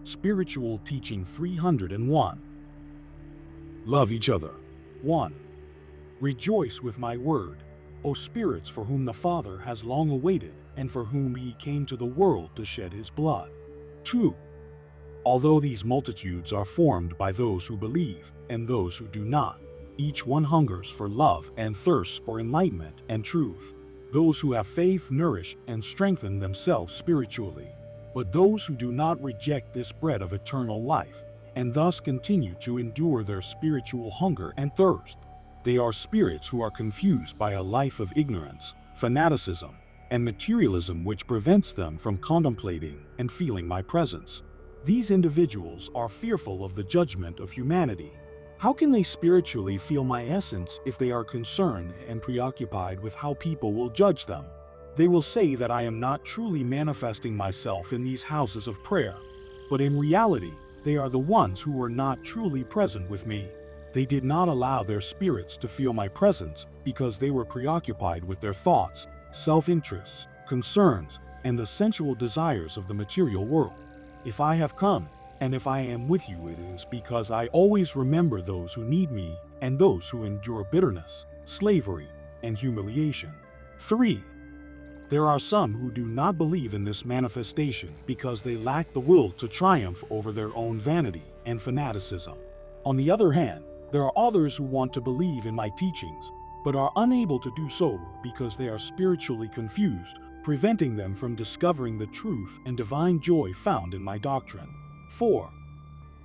Spiritual Teaching 301. Love each other. 1. Rejoice with my word, O spirits for whom the Father has long awaited, and for whom he came to the world to shed his blood. 2. Although these multitudes are formed by those who believe and those who do not, each one hungers for love and thirsts for enlightenment and truth. Those who have faith nourish and strengthen themselves spiritually, but those who do not reject this bread of eternal life, and thus continue to endure their spiritual hunger and thirst. They are spirits who are confused by a life of ignorance, fanaticism, and materialism which prevents them from contemplating and feeling my presence. These individuals are fearful of the judgment of humanity. How can they spiritually feel my essence if they are concerned and preoccupied with how people will judge them? They will say that I am not truly manifesting myself in these houses of prayer, but in reality, they are the ones who were not truly present with me. They did not allow their spirits to feel my presence because they were preoccupied with their thoughts, self-interests, concerns, and the sensual desires of the material world. If I have come, and if I am with you, it is because I always remember those who need me and those who endure bitterness, slavery, and humiliation. 3. There are some who do not believe in this manifestation because they lack the will to triumph over their own vanity and fanaticism. On the other hand, there are others who want to believe in my teachings, but are unable to do so because they are spiritually confused, preventing them from discovering the truth and divine joy found in my doctrine. 4.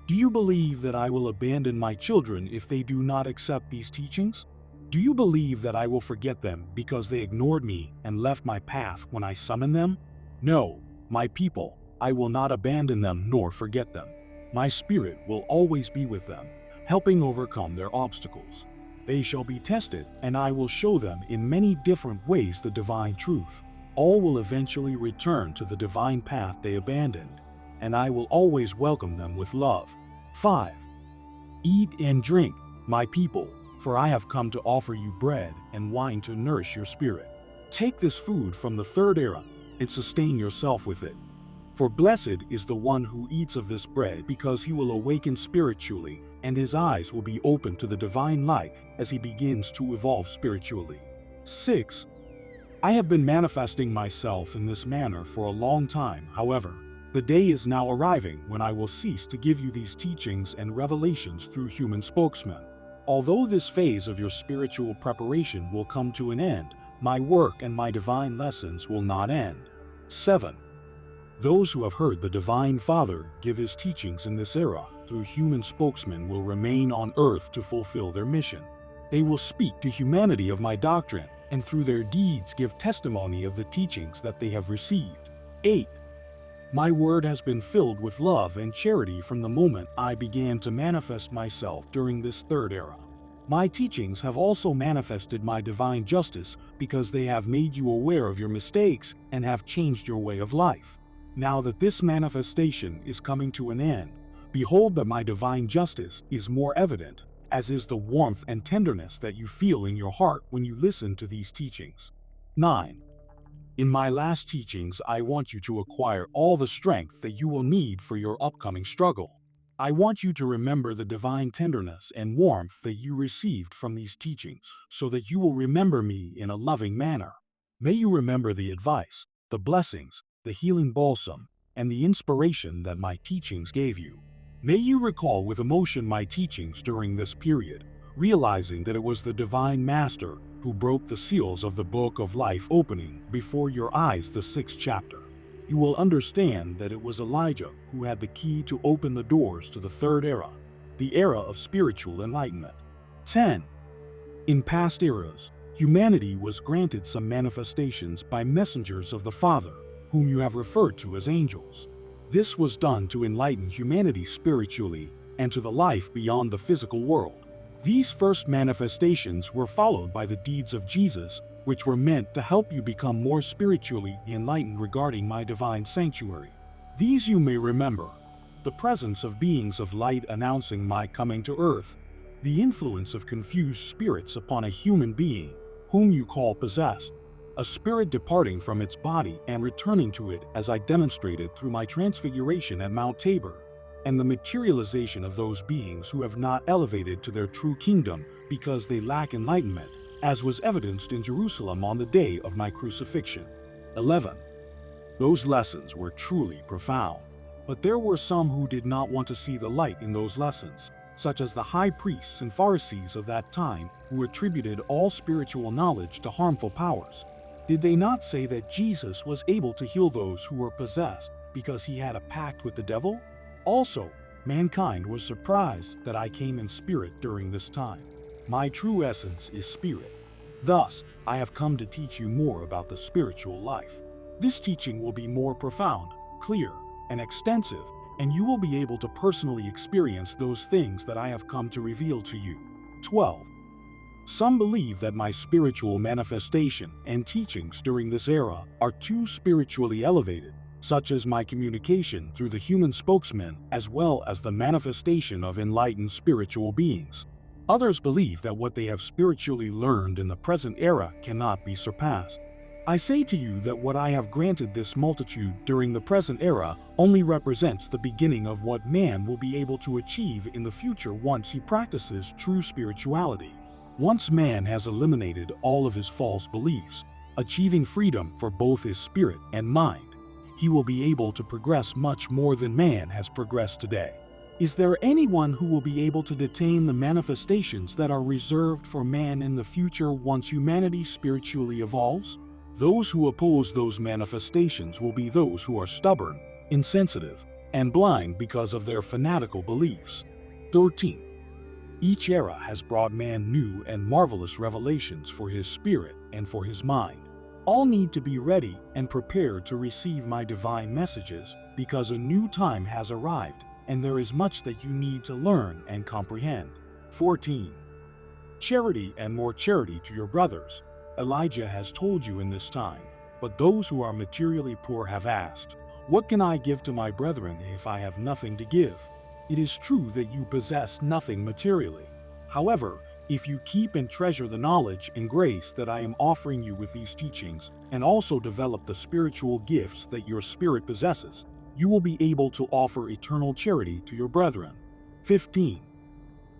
Do you believe that I will abandon my children if they do not accept these teachings? Do you believe that I will forget them because they ignored me and left my path when I summoned them? No, my people, I will not abandon them nor forget them. My spirit will always be with them, helping overcome their obstacles. They shall be tested, and I will show them in many different ways the divine truth. All will eventually return to the divine path they abandoned, and I will always welcome them with love. 5. Eat and drink, my people, for I have come to offer you bread and wine to nourish your spirit. Take this food from the third era and sustain yourself with it. For blessed is the one who eats of this bread, because he will awaken spiritually, and his eyes will be open to the divine light as he begins to evolve spiritually. 6. I have been manifesting myself in this manner for a long time. However, the day is now arriving when I will cease to give you these teachings and revelations through human spokesmen. Although this phase of your spiritual preparation will come to an end, my work and my divine lessons will not end. 7. Those who have heard the Divine Father give his teachings in this era through human spokesmen will remain on earth to fulfill their mission. They will speak to humanity of my doctrine, and through their deeds give testimony of the teachings that they have received. 8. My word has been filled with love and charity from the moment I began to manifest myself during this third era. My teachings have also manifested my divine justice because they have made you aware of your mistakes and have changed your way of life. Now that this manifestation is coming to an end, behold that my divine justice is more evident, as is the warmth and tenderness that you feel in your heart when you listen to these teachings. 9. In my last teachings, I want you to acquire all the strength that you will need for your upcoming struggle. I want you to remember the divine tenderness and warmth that you received from these teachings, so that you will remember me in a loving manner. May you remember the advice, the blessings, the healing balsam, and the inspiration that my teachings gave you. May you recall with emotion my teachings during this period, realizing that it was the Divine Master who broke the seals of the Book of Life opening before your eyes the 6th chapter. You will understand that it was Elijah who had the key to open the doors to the third era, the era of spiritual enlightenment. 10. In past eras, humanity was granted some manifestations by messengers of the Father, whom you have referred to as angels. This was done to enlighten humanity spiritually and to the life beyond the physical world. These first manifestations were followed by the deeds of Jesus, which were meant to help you become more spiritually enlightened regarding my divine sanctuary. These you may remember: the presence of beings of light announcing my coming to earth, the influence of confused spirits upon a human being, whom you call possessed, a spirit departing from its body and returning to it as I demonstrated through my transfiguration at Mount Tabor, and the materialization of those beings who have not elevated to their true kingdom because they lack enlightenment, as was evidenced in Jerusalem on the day of my crucifixion. 11. Those lessons were truly profound, but there were some who did not want to see the light in those lessons, such as the high priests and Pharisees of that time who attributed all spiritual knowledge to harmful powers. Did they not say that Jesus was able to heal those who were possessed because he had a pact with the devil? Also, mankind was surprised that I came in spirit during this time. My true essence is spirit. Thus, I have come to teach you more about the spiritual life. This teaching will be more profound, clear, and extensive, and you will be able to personally experience those things that I have come to reveal to you. 12. Some believe that my spiritual manifestation and teachings during this era are too spiritually elevated, such as my communication through the human spokesman as well as the manifestation of enlightened spiritual beings. Others believe that what they have spiritually learned in the present era cannot be surpassed. I say to you that what I have granted this multitude during the present era only represents the beginning of what man will be able to achieve in the future once he practices true spirituality. Once man has eliminated all of his false beliefs, achieving freedom for both his spirit and mind, he will be able to progress much more than man has progressed today. Is there anyone who will be able to detain the manifestations that are reserved for man in the future once humanity spiritually evolves? Those who oppose those manifestations will be those who are stubborn, insensitive, and blind because of their fanatical beliefs. 13. Each era has brought man new and marvelous revelations for his spirit and for his mind. All need to be ready and prepared to receive my divine messages because a new time has arrived and there is much that you need to learn and comprehend. 14. Charity and more charity to your brothers. Elijah has told you in this time, but those who are materially poor have asked, "What can I give to my brethren if I have nothing to give?" It is true that you possess nothing materially. However, if you keep and treasure the knowledge and grace that I am offering you with these teachings, and also develop the spiritual gifts that your spirit possesses, you will be able to offer eternal charity to your brethren. 15.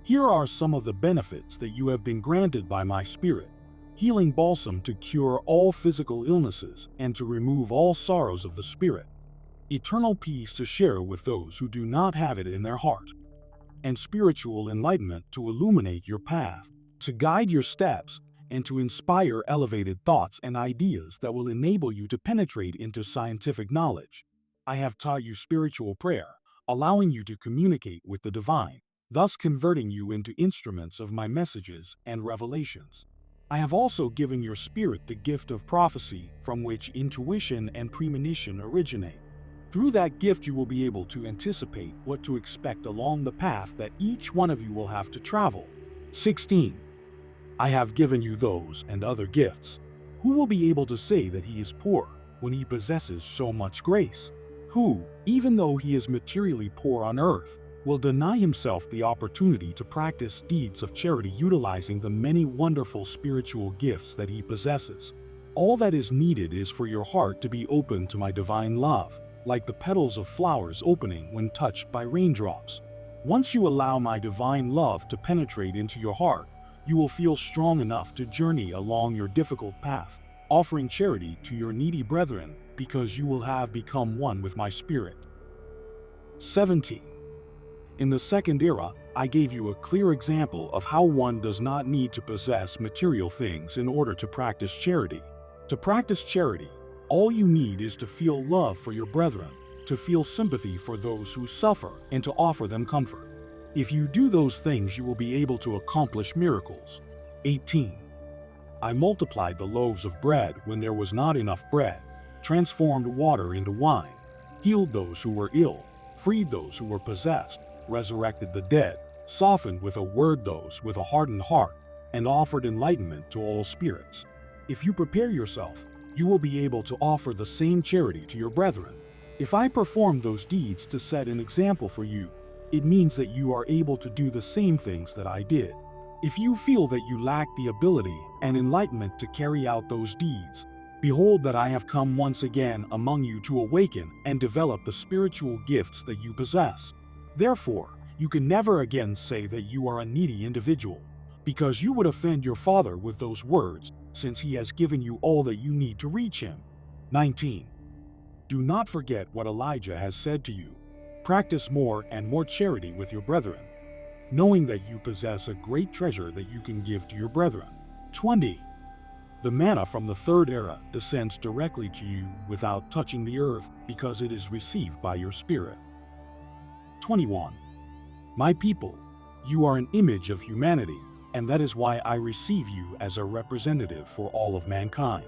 Here are some of the benefits that you have been granted by my spirit. Healing balsam to cure all physical illnesses and to remove all sorrows of the spirit. Eternal peace to share with those who do not have it in their heart. And spiritual enlightenment to illuminate your path, to guide your steps, and to inspire elevated thoughts and ideas that will enable you to penetrate into scientific knowledge. I have taught you spiritual prayer, allowing you to communicate with the divine, thus converting you into instruments of my messages and revelations. I have also given your spirit the gift of prophecy, from which intuition and premonition originate. Through that gift you will be able to anticipate what to expect along the path that each one of you will have to travel. 16. I have given you those and other gifts. Who will be able to say that he is poor when he possesses so much grace? Who, even though he is materially poor on earth, will deny himself the opportunity to practice deeds of charity utilizing the many wonderful spiritual gifts that he possesses? All that is needed is for your heart to be open to my divine love, like the petals of flowers opening when touched by raindrops. Once you allow my divine love to penetrate into your heart, you will feel strong enough to journey along your difficult path, offering charity to your needy brethren, because you will have become one with my spirit. 17. In the second era, I gave you a clear example of how one does not need to possess material things in order to practice charity. To practice charity, all you need is to feel love for your brethren, to feel sympathy for those who suffer, and to offer them comfort. If you do those things, you will be able to accomplish miracles. 18. I multiplied the loaves of bread when there was not enough bread, transformed water into wine, healed those who were ill, freed those who were possessed, resurrected the dead, softened with a word those with a hardened heart, and offered enlightenment to all spirits. If you prepare yourself, you will be able to offer the same charity to your brethren. If I perform those deeds to set an example for you, it means that you are able to do the same things that I did. If you feel that you lack the ability and enlightenment to carry out those deeds, behold that I have come once again among you to awaken and develop the spiritual gifts that you possess. Therefore, you can never again say that you are a needy individual, because you would offend your Father with those words, since He has given you all that you need to reach Him. 19. Do not forget what Elijah has said to you. Practice more and more charity with your brethren, knowing that you possess a great treasure that you can give to your brethren. 20. The manna from the third era descends directly to you without touching the earth, because it is received by your spirit. 21. My people, you are an image of humanity, and that is why I receive you as a representative for all of mankind.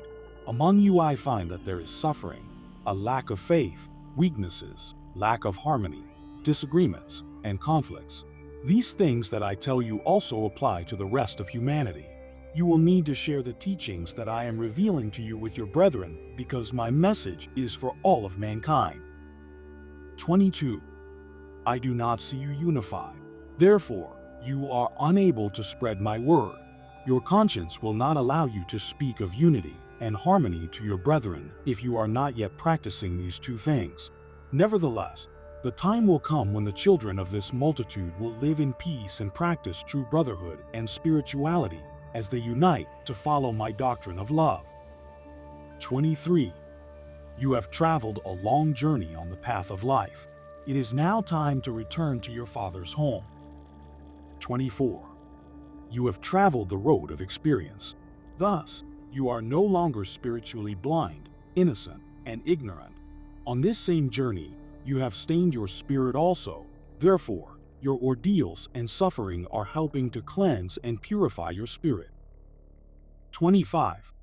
Among you I find that there is suffering, a lack of faith, weaknesses, lack of harmony, disagreements, and conflicts. These things that I tell you also apply to the rest of humanity. You will need to share the teachings that I am revealing to you with your brethren, because my message is for all of mankind. 22. I do not see you unified. Therefore, you are unable to spread my word. Your conscience will not allow you to speak of unity and harmony to your brethren if you are not yet practicing these two things. Nevertheless, the time will come when the children of this multitude will live in peace and practice true brotherhood and spirituality as they unite to follow my doctrine of love. 23. You have traveled a long journey on the path of life. It is now time to return to your Father's home. 24. You have traveled the road of experience. Thus, you are no longer spiritually blind, innocent, and ignorant. On this same journey, you have stained your spirit also. Therefore, your ordeals and suffering are helping to cleanse and purify your spirit. 25.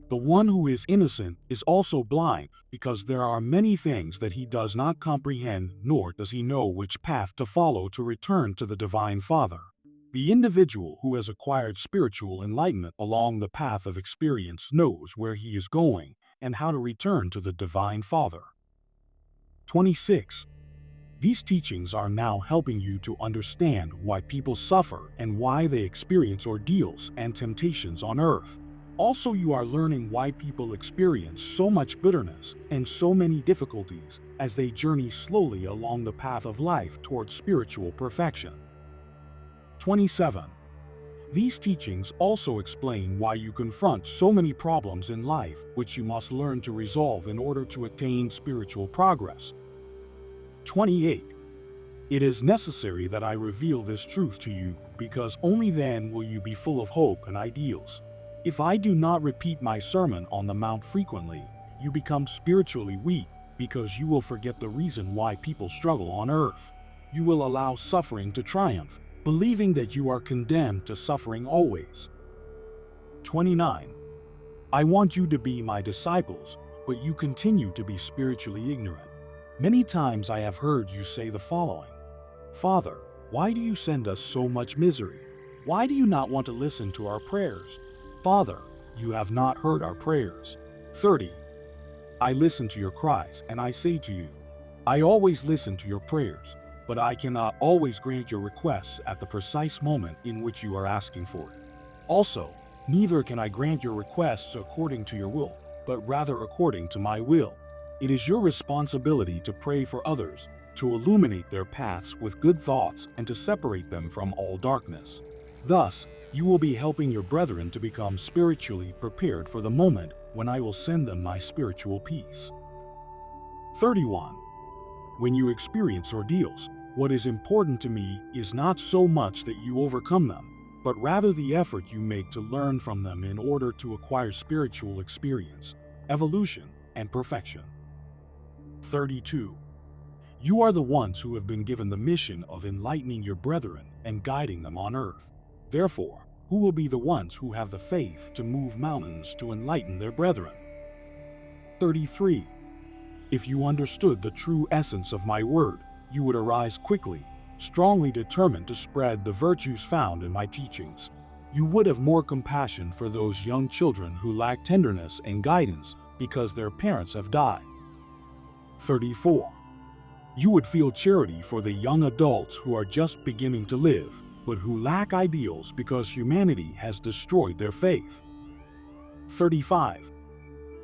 The one who is innocent is also blind, because there are many things that he does not comprehend, nor does he know which path to follow to return to the Divine Father. The individual who has acquired spiritual enlightenment along the path of experience knows where he is going and how to return to the Divine Father. 26. These teachings are now helping you to understand why people suffer and why they experience ordeals and temptations on earth. Also, you are learning why people experience so much bitterness and so many difficulties as they journey slowly along the path of life towards spiritual perfection. 27. These teachings also explain why you confront so many problems in life, which you must learn to resolve in order to attain spiritual progress. 28. It is necessary that I reveal this truth to you, because only then will you be full of hope and ideals. If I do not repeat my Sermon on the Mount frequently, you become spiritually weak, because you will forget the reason why people struggle on earth. You will allow suffering to triumph, believing that you are condemned to suffering always. 29. I want you to be my disciples, but you continue to be spiritually ignorant. Many times I have heard you say the following: Father, why do you send us so much misery? Why do you not want to listen to our prayers? Father, you have not heard our prayers. 30. I listen to your cries, and I say to you, I always listen to your prayers, but I cannot always grant your requests at the precise moment in which you are asking for it. Also, neither can I grant your requests according to your will, but rather according to my will. It is your responsibility to pray for others, to illuminate their paths with good thoughts, and to separate them from all darkness. Thus, you will be helping your brethren to become spiritually prepared for the moment when I will send them my spiritual peace. 31. When you experience ordeals, what is important to me is not so much that you overcome them, but rather the effort you make to learn from them in order to acquire spiritual experience, evolution, and perfection. 32. You are the ones who have been given the mission of enlightening your brethren and guiding them on earth. Therefore, who will be the ones who have the faith to move mountains to enlighten their brethren? 33. If you understood the true essence of my word, you would arise quickly, strongly determined to spread the virtues found in my teachings. You would have more compassion for those young children who lack tenderness and guidance because their parents have died. 34. You would feel charity for the young adults who are just beginning to live, but who lack ideals because humanity has destroyed their faith. 35.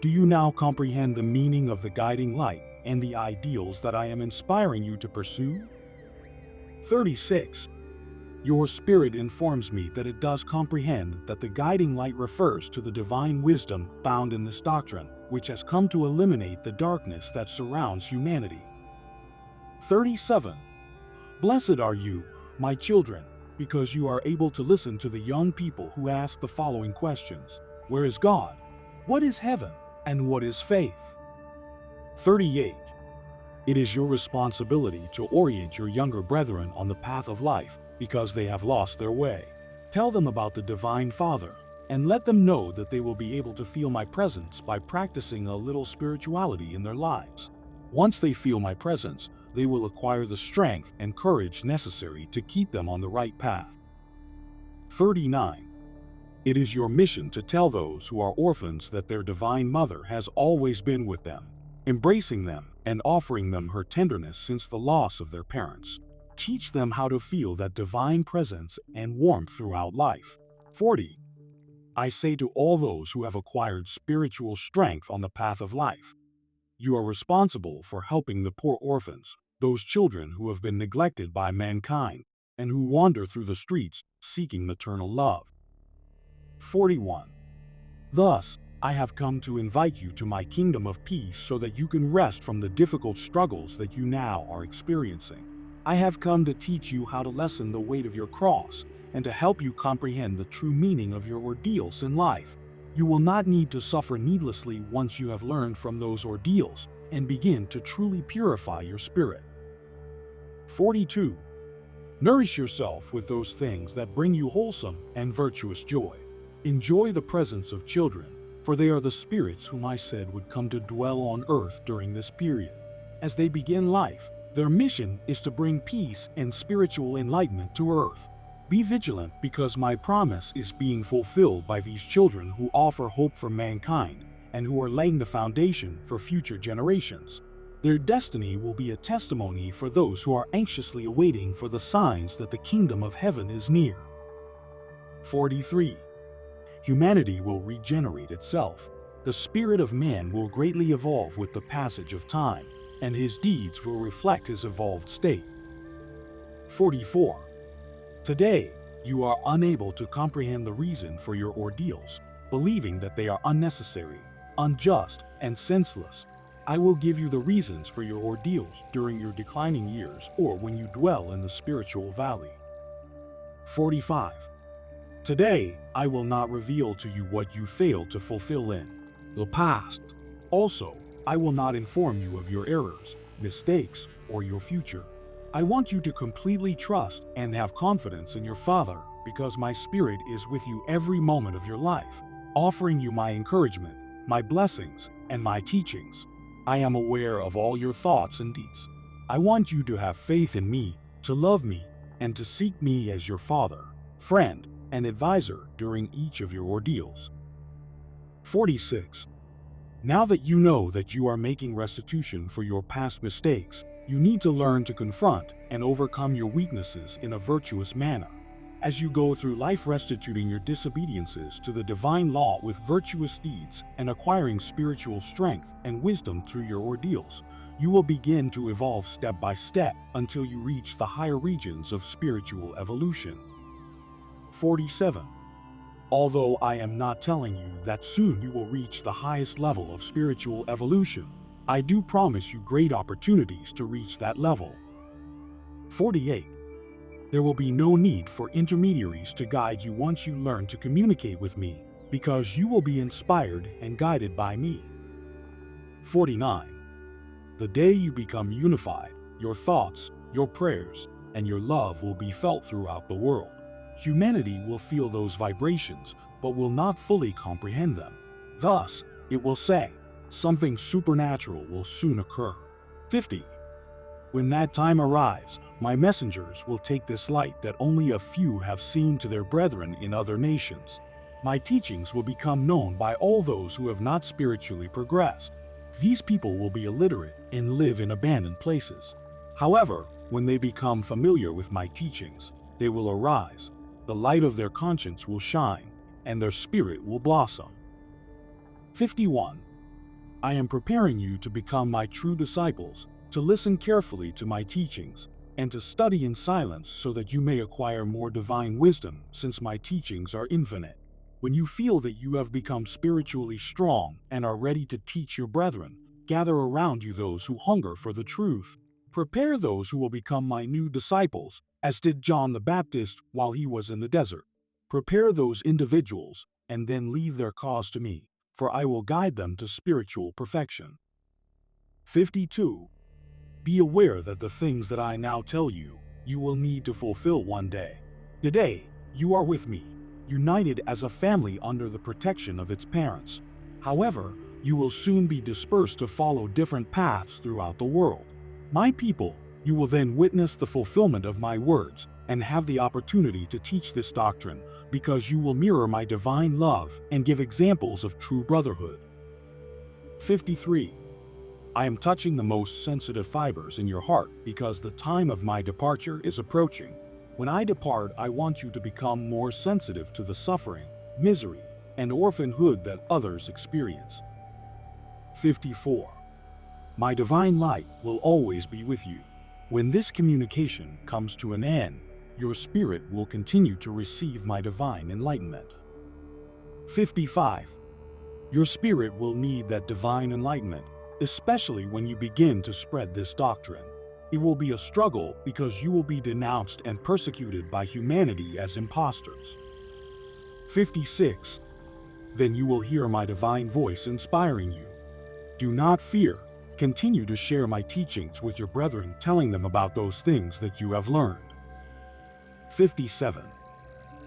Do you now comprehend the meaning of the guiding light and the ideals that I am inspiring you to pursue? 36. Your spirit informs me that it does comprehend that the guiding light refers to the divine wisdom found in this doctrine, which has come to eliminate the darkness that surrounds humanity. 37. Blessed are you, my children, because you are able to listen to the young people who ask the following questions. Where is God? What is heaven? And what is faith? 38. It is your responsibility to orient your younger brethren on the path of life because they have lost their way. Tell them about the Divine Father and let them know that they will be able to feel my presence by practicing a little spirituality in their lives. Once they feel my presence, they will acquire the strength and courage necessary to keep them on the right path. 39. It is your mission to tell those who are orphans that their Divine Mother has always been with them, embracing them and offering them her tenderness since the loss of their parents. Teach them how to feel that divine presence and warmth throughout life. 40. I say to all those who have acquired spiritual strength on the path of life, you are responsible for helping the poor orphans, those children who have been neglected by mankind and who wander through the streets seeking maternal love. 41. Thus, I have come to invite you to my kingdom of peace so that you can rest from the difficult struggles that you now are experiencing. I have come to teach you how to lessen the weight of your cross and to help you comprehend the true meaning of your ordeals in life. You will not need to suffer needlessly once you have learned from those ordeals and begin to truly purify your spirit. 42. Nourish yourself with those things that bring you wholesome and virtuous joy. Enjoy the presence of children, for they are the spirits whom I said would come to dwell on earth during this period. As they begin life, their mission is to bring peace and spiritual enlightenment to earth. Be vigilant because my promise is being fulfilled by these children who offer hope for mankind and who are laying the foundation for future generations. Their destiny will be a testimony for those who are anxiously awaiting for the signs that the kingdom of heaven is near. 43. Humanity will regenerate itself. The spirit of man will greatly evolve with the passage of time, and his deeds will reflect his evolved state. 44. Today, you are unable to comprehend the reason for your ordeals, believing that they are unnecessary, unjust, and senseless. I will give you the reasons for your ordeals during your declining years or when you dwell in the spiritual valley. 45. Today, I will not reveal to you what you failed to fulfill in the past. Also, I will not inform you of your errors, mistakes, or your future. I want you to completely trust and have confidence in your Father because my Spirit is with you every moment of your life, offering you my encouragement, my blessings, and my teachings. I am aware of all your thoughts and deeds. I want you to have faith in me, to love me, and to seek me as your Father, friend, and advisor during each of your ordeals. 46. Now that you know that you are making restitution for your past mistakes, you need to learn to confront and overcome your weaknesses in a virtuous manner. As you go through life restituting your disobediences to the divine law with virtuous deeds and acquiring spiritual strength and wisdom through your ordeals, you will begin to evolve step by step until you reach the higher regions of spiritual evolution. 47. Although I am not telling you that soon you will reach the highest level of spiritual evolution, I do promise you great opportunities to reach that level. 48. There will be no need for intermediaries to guide you once you learn to communicate with me, because you will be inspired and guided by me. 49. The day you become unified, your thoughts, your prayers, and your love will be felt throughout the world. Humanity will feel those vibrations, but will not fully comprehend them. Thus, it will say, something supernatural will soon occur. 50. When that time arrives, my messengers will take this light that only a few have seen to their brethren in other nations. My teachings will become known by all those who have not spiritually progressed. These people will be illiterate and live in abandoned places. However, when they become familiar with my teachings, they will arise. The light of their conscience will shine, and their spirit will blossom. 51. I am preparing you to become my true disciples, to listen carefully to my teachings, and to study in silence so that you may acquire more divine wisdom, since my teachings are infinite. When you feel that you have become spiritually strong and are ready to teach your brethren, gather around you those who hunger for the truth. Prepare those who will become my new disciples, as did John the Baptist while he was in the desert. Prepare those individuals, and then leave their cause to me, for I will guide them to spiritual perfection. 52. Be aware that the things that I now tell you, you will need to fulfill one day. Today, you are with me, united as a family under the protection of its parents. However, you will soon be dispersed to follow different paths throughout the world. My people, you will then witness the fulfillment of my words and have the opportunity to teach this doctrine, because you will mirror my divine love and give examples of true brotherhood. 53. I am touching the most sensitive fibers in your heart because the time of my departure is approaching. When I depart, I want you to become more sensitive to the suffering, misery, and orphanhood that others experience. 54. My divine light will always be with you. When this communication comes to an end, your spirit will continue to receive my divine enlightenment. 55. Your spirit will need that divine enlightenment, especially when you begin to spread this doctrine. It will be a struggle because you will be denounced and persecuted by humanity as impostors. 56. Then you will hear my divine voice inspiring you. Do not fear. Continue to share my teachings with your brethren, telling them about those things that you have learned. 57.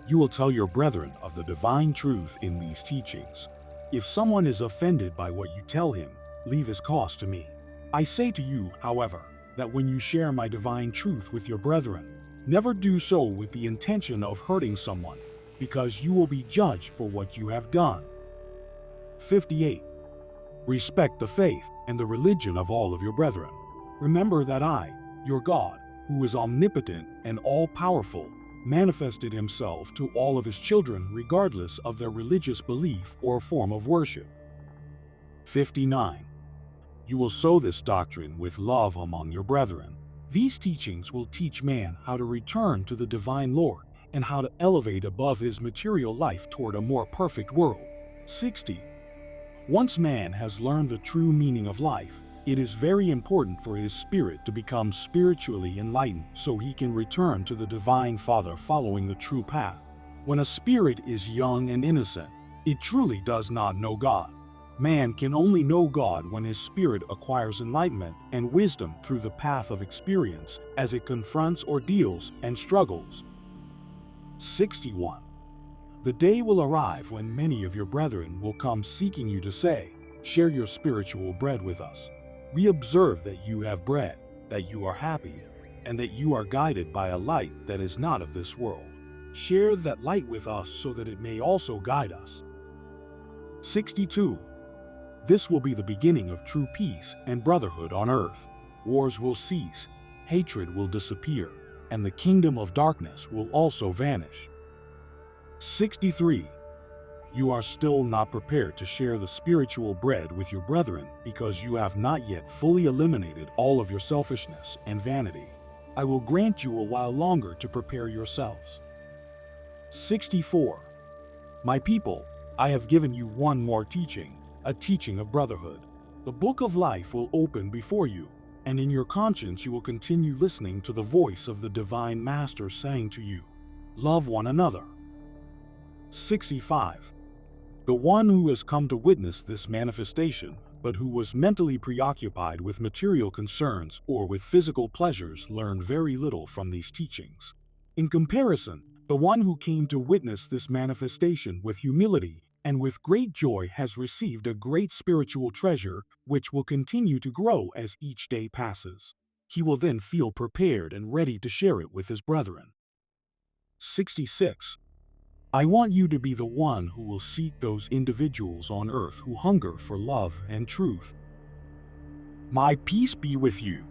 You will tell your brethren of the divine truth in these teachings. If someone is offended by what you tell him, leave his cause to me. I say to you, however, that when you share my divine truth with your brethren, never do so with the intention of hurting someone, because you will be judged for what you have done. 58. Respect the faith and the religion of all of your brethren. Remember that I, your God, who is omnipotent and all-powerful, manifested himself to all of his children regardless of their religious belief or form of worship. 59. You will sow this doctrine with love among your brethren. These teachings will teach man how to return to the divine Lord and how to elevate above his material life toward a more perfect world. 60. Once man has learned the true meaning of life, it is very important for his spirit to become spiritually enlightened so he can return to the Divine Father following the true path. When a spirit is young and innocent, it truly does not know God. Man can only know God when his spirit acquires enlightenment and wisdom through the path of experience as it confronts ordeals and struggles. 61. The day will arrive when many of your brethren will come seeking you to say, "Share your spiritual bread with us. We observe that you have bread, that you are happy, and that you are guided by a light that is not of this world. Share that light with us so that it may also guide us." 62. This will be the beginning of true peace and brotherhood on earth. Wars will cease, hatred will disappear, and the kingdom of darkness will also vanish. 63. You are still not prepared to share the spiritual bread with your brethren because you have not yet fully eliminated all of your selfishness and vanity. I will grant you a while longer to prepare yourselves. 64. My people, I have given you one more teaching, a teaching of brotherhood. The book of life will open before you, and in your conscience you will continue listening to the voice of the Divine Master saying to you, "Love one another." 65. The one who has come to witness this manifestation, but who was mentally preoccupied with material concerns or with physical pleasures, learned very little from these teachings. In comparison, the one who came to witness this manifestation with humility and with great joy has received a great spiritual treasure which will continue to grow as each day passes. He will then feel prepared and ready to share it with his brethren. 66. I want you to be the one who will seek those individuals on earth who hunger for love and truth. My peace be with you.